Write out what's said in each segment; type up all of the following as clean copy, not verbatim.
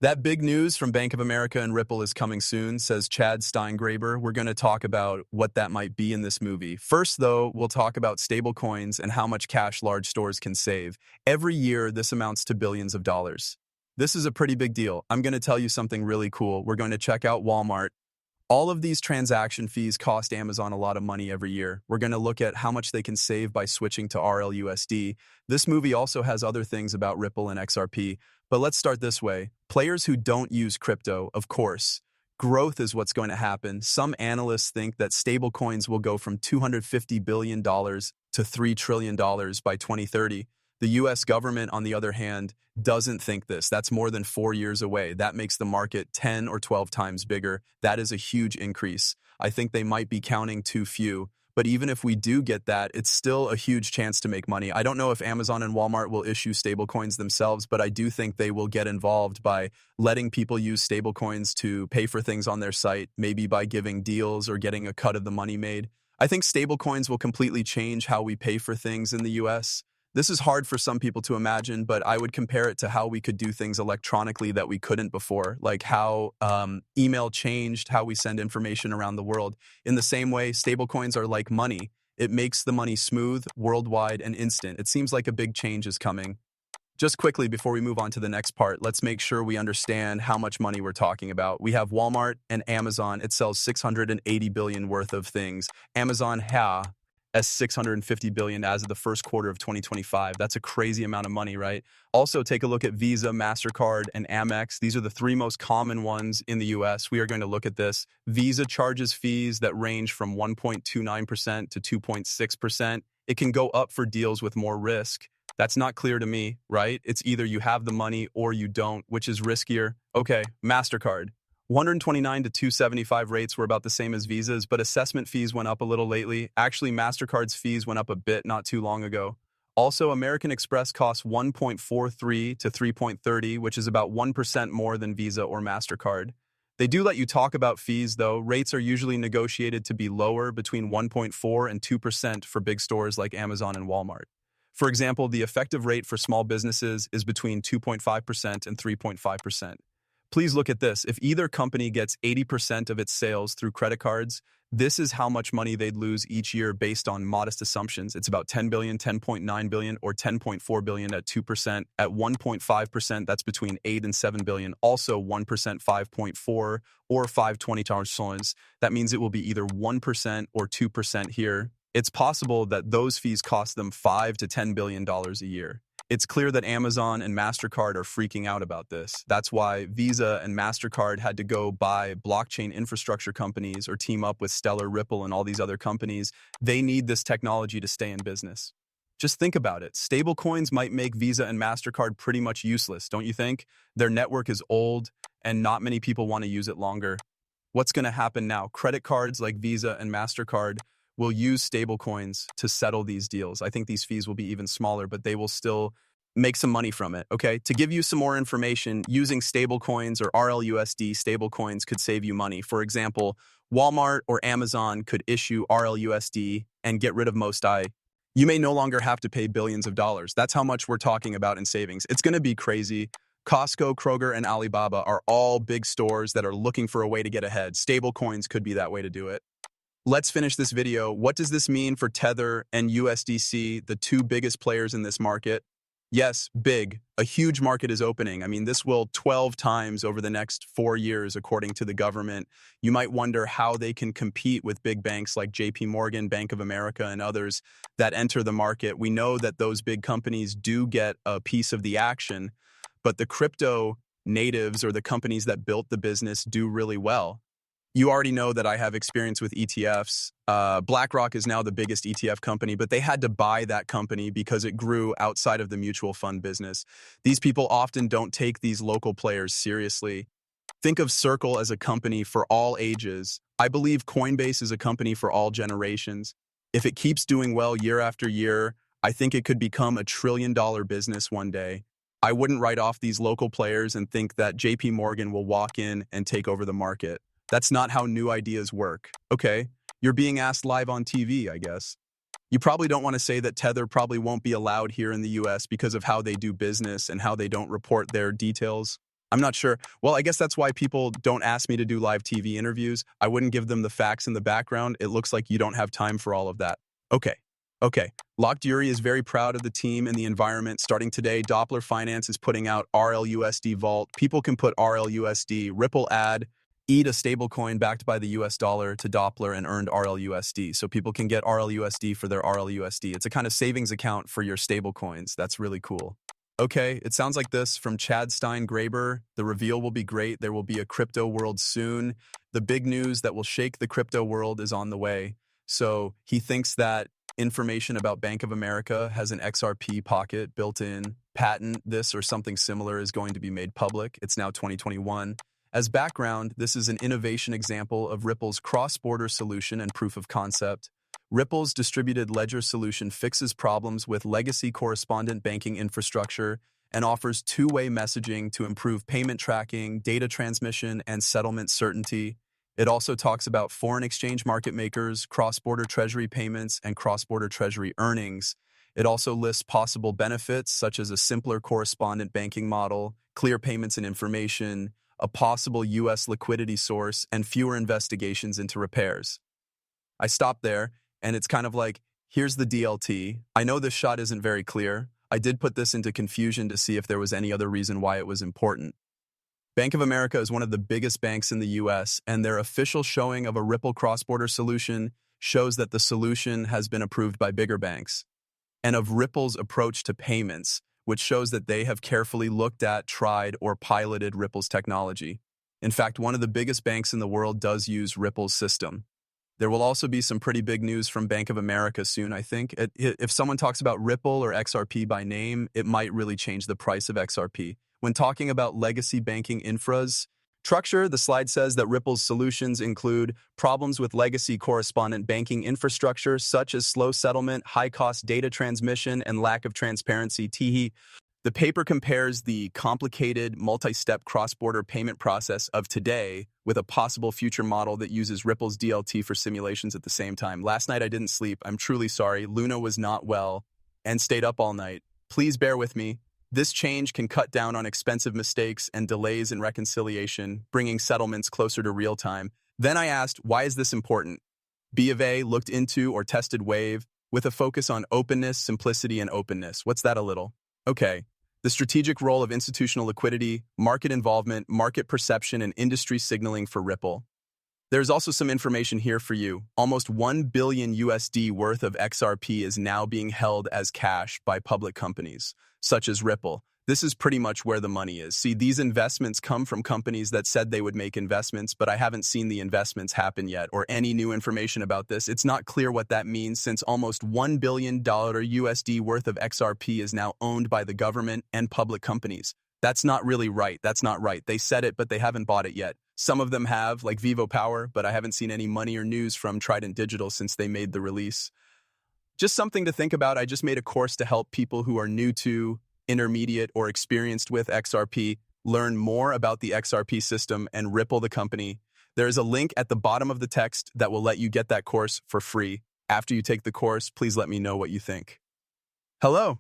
That big news from Bank of America and Ripple is coming soon, says Chad Steingraber. We're going to talk about what that might be in this movie. First, though, we'll talk about stablecoins and how much cash large stores can save. Every year, this amounts to billions of dollars. This is a pretty big deal. I'm going to tell you something really cool. We're going to check out Walmart. All of these transaction fees cost Amazon a lot of money every year. We're going to look at how much they can save by switching to RLUSD. This movie also has other things about Ripple and XRP, but let's start this way. Players who don't use crypto, of course, growth is what's going to happen. Some analysts think that stablecoins will go from $250 billion to $3 trillion by 2030. The US government, on the other hand, doesn't think this. That's more than 4 years away. That makes the market 10 or 12 times bigger. That is a huge increase. I think they might be counting too few. But even if we do get that, it's still a huge chance to make money. I don't know if Amazon and Walmart will issue stablecoins themselves, but I do think they will get involved by letting people use stablecoins to pay for things on their site, maybe by giving deals or getting a cut of the money made. I think stablecoins will completely change how we pay for things in the US. This is hard for some people to imagine, but I would compare it to how we could do things electronically that we couldn't before, like how email changed how we send information around the world. In the same way, stablecoins are like money. It makes the money smooth, worldwide, and instant. It seems like a big change is coming. Just quickly, before we move on to the next part, let's make sure we understand how much money we're talking about. We have Walmart and Amazon. It sells 680 billion worth of things. Amazon as 650 billion as of the first quarter of 2025. That's a crazy amount of money, right? Also, take a look at Visa, MasterCard, and Amex. These are the three most common ones in the US. We are going to look at this. Visa charges fees that range from 1.29% to 2.6%. It can go up for deals with more risk. That's not clear to me, right? It's either you have the money or you don't, which is riskier. Okay, MasterCard. 129 to 275 rates were about the same as Visa's, but assessment fees went up a little lately. Actually, MasterCard's fees went up a bit not too long ago. Also, American Express costs 1.43 to 3.30, which is about 1% more than Visa or MasterCard. They do let you talk about fees, though. Rates are usually negotiated to be lower, between 1.4 and 2% for big stores like Amazon and Walmart. For example, the effective rate for small businesses is between 2.5% and 3.5%. Please look at this. If either company gets 80% of its sales through credit cards, this is how much money they'd lose each year based on modest assumptions. It's about 10 billion, 10.9 billion, or 10.4 billion at 2%. At 1.5%, that's between 8 and 7 billion. Also 1%, 5.4 or 520 That means it will be either 1% or 2% here. It's possible that those fees cost them $5 to $10 billion a year. It's clear that Amazon and MasterCard are freaking out about this. That's why Visa and MasterCard had to go buy blockchain infrastructure companies or team up with Stellar, Ripple, and all these other companies. They need this technology to stay in business. Just think about it. Stablecoins might make Visa and MasterCard pretty much useless, don't you think? Their network is old, and not many people want to use it longer. What's going to happen now? Credit cards like Visa and MasterCard will use stablecoins to settle these deals. I think these fees will be even smaller, but they will still make some money from it, okay? To give you some more information, using stablecoins or RLUSD stablecoins could save you money. For example, Walmart or Amazon could issue RLUSD and get rid of most I. You may no longer have to pay billions of dollars. That's how much we're talking about in savings. It's going to be crazy. Costco, Kroger, and Alibaba are all big stores that are looking for a way to get ahead. Stablecoins could be that way to do it. Let's finish this video. What does this mean for Tether and USDC, the two biggest players in this market? Yes, big. A huge market is opening. I mean, this will 12 times over the next 4 years, according to the government. You might wonder how they can compete with big banks like JP Morgan, Bank of America, and others that enter the market. We know that those big companies do get a piece of the action, but the crypto natives or the companies that built the business do really well. You already know that I have experience with ETFs. BlackRock is now the biggest ETF company, but they had to buy that company because it grew outside of the mutual fund business. These people often don't take these local players seriously. Think of Circle as a company for all ages. I believe Coinbase is a company for all generations. If it keeps doing well year after year, I think it could become a $1 trillion business one day. I wouldn't write off these local players and think that JP Morgan will walk in and take over the market. That's not how new ideas work. Okay, you're being asked live on TV, I guess. You probably don't want to say that Tether probably won't be allowed here in the US because of how they do business and how they don't report their details. I'm not sure. Well, I guess that's why people don't ask me to do live TV interviews. I wouldn't give them the facts in the background. It looks like you don't have time for all of that. Okay. Okay. Locked Yuri is very proud of the team and the environment. Starting today, Doppler Finance is putting out RLUSD Vault. People can put RLUSD, Ripple add, ETH, a stablecoin backed by the US dollar, to Doppler and earned RLUSD. So people can get RLUSD for their RLUSD. It's a kind of savings account for your stablecoins. That's really cool. Okay, it sounds like this from Chad Stein Graber. The reveal will be great. There will be a crypto world soon. The big news that will shake the crypto world is on the way. So he thinks that information about Bank of America has an XRP pocket built in. Patent this or something similar is going to be made public. It's now 2021. As background, this is an innovation example of Ripple's cross-border solution and proof of concept. Ripple's distributed ledger solution fixes problems with legacy correspondent banking infrastructure and offers two-way messaging to improve payment tracking, data transmission, and settlement certainty. It also talks about foreign exchange market makers, cross-border treasury payments, and cross-border treasury earnings. It also lists possible benefits such as a simpler correspondent banking model, clear payments and information, a possible U.S. liquidity source, and fewer investigations into repairs. I stopped there, and it's kind of like, here's the DLT. I know this shot isn't very clear. I did put this into confusion to see if there was any other reason why it was important. Bank of America is one of the biggest banks in the U.S., and their official showing of a Ripple cross-border solution shows that the solution has been approved by bigger banks, and of Ripple's approach to payments, which shows that they have carefully looked at, tried, or piloted Ripple's technology. In fact, one of the biggest banks in the world does use Ripple's system. There will also be some pretty big news from Bank of America soon, I think. If someone talks about Ripple or XRP by name, it might really change the price of XRP. When talking about legacy banking infras, structure, the slide says that Ripple's solutions include problems with legacy correspondent banking infrastructure, such as slow settlement, high-cost data transmission, and lack of transparency. The paper compares the complicated, multi-step cross-border payment process of today with a possible future model that uses Ripple's DLT for simulations at the same time. Last night I didn't sleep. I'm truly sorry. Luna was not well and stayed up all night. Please bear with me. This change can cut down on expensive mistakes and delays in reconciliation, bringing settlements closer to real time. Then I asked, why is this important? B of A looked into or tested Wave with a focus on openness, simplicity, and openness. What's that a little? Okay. The strategic role of institutional liquidity, market involvement, market perception, and industry signaling for Ripple. There's also some information here for you. Almost $1 billion USD worth of XRP is now being held as cash by public companies, such as Ripple. This is pretty much where the money is. See, these investments come from companies that said they would make investments, but I haven't seen the investments happen yet or any new information about this. It's not clear what that means since almost $1 billion USD worth of XRP is now owned by the government and public companies. That's not really right. That's not right. They said it, but they haven't bought it yet. Some of them have, like Vivo Power, but I haven't seen any money or news from Trident Digital since they made the release. Just something to think about. I just made a course to help people who are new to, intermediate, or experienced with XRP learn more about the XRP system and Ripple the company. There is a link at the bottom of the text that will let you get that course for free. After you take the course, please let me know what you think. Hello.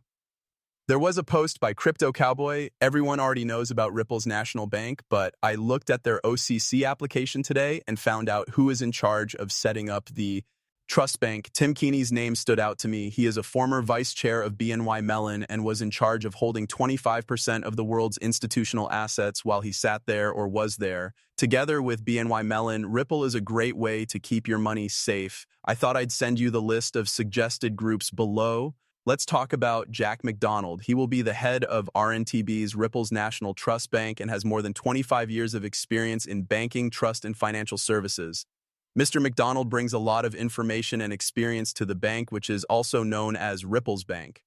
There was a post by Crypto Cowboy. Everyone already knows about Ripple's national bank, but I looked at their OCC application today and found out who is in charge of setting up the trust bank. Tim Keeney's name stood out to me. He is a former vice chair of BNY Mellon and was in charge of holding 25% of the world's institutional assets while he sat there or was there. Together with BNY Mellon, Ripple is a great way to keep your money safe. I thought I'd send you the list of suggested groups below. Let's talk about Jack McDonald. He will be the head of RNTB's Ripple's National Trust Bank and has more than 25 years of experience in banking, trust, and financial services. Mr. McDonald brings a lot of information and experience to the bank, which is also known as Ripple's Bank.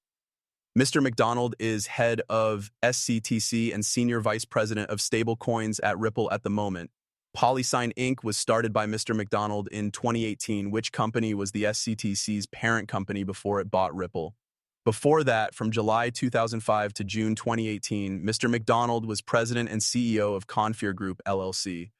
Mr. McDonald is head of SCTC and senior vice president of stablecoins at Ripple at the moment. PolySign Inc. was started by Mr. McDonald in 2018, which company was the SCTC's parent company before it bought Ripple. Before that, from July 2005 to June 2018, Mr. McDonald was president and CEO of Confir Group, LLC.